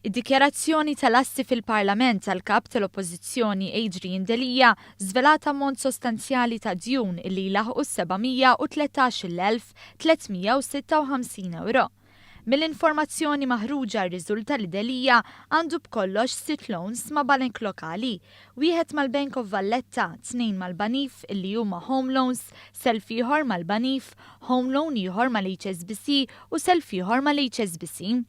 Id-dikjarazzjoni tal-assi fil-Parlament tal-kap tal-Oppożizzjoni Adrian Delia żvelat ammont sostanzjali ta' djun illi jlaħqu 713,356 euro. Mill-informazzjoni maħruġa rriżulta li Delia għandu b'kollox 6 loans ma' banek lokali, wieħed mal-Bank of Valletta, 2 mal-Banif illi huma home loans, self ieħor mal-Banif, home loan ieħor mal-HSBC u self ieħor mal-HSBC.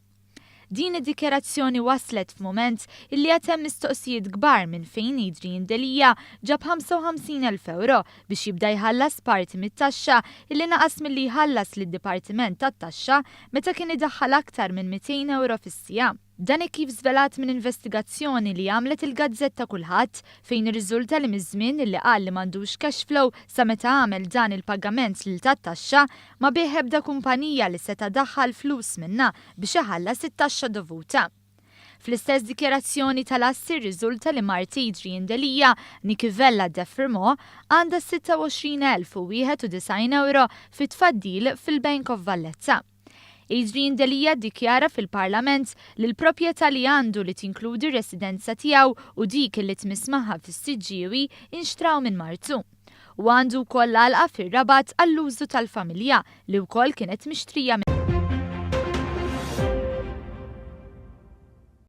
Din id-dikjarazzjoni waslet f'mument illi hemm mistoqsijiet kbar minn fejn Adrian Delia ġab 55,000 euro biex jibda jħallas parti mit-taxxa illi naqas milli jħallas lid-dipartiment tat-taxxa meta kien idaħħal aktar minn 200 euro fis-sija. Dan kif żvelat minn investigazzjoni li għamlet il-gazzetta kulħadd fejn irriżulta li miż-żmien illi qal li m'għandux cash flow sa meta għamel dan il-pagament lil tat-taxxa ma bih ebda kumpanija li seta' daħħal flus minna biex iħallas it-taxxa dovuta. Fl-istess dikjarazzjoni tal-assi rriżulta li marti Adrian Delia nikivella defirmo għandha 26,091 euro fit-tfaddil fil-Bank of Valletta. Adrian Delia ddikjara fil-Parlament li l-proprjetà li għandu li tinkludi r-residenza tiegħu u dik li tmiss magħha fis-siġġiewi inxtraw minn Marzu. U għandu wkoll għalqa fir-Rabat għall-użu tal-familja li wkoll kienet mixtrija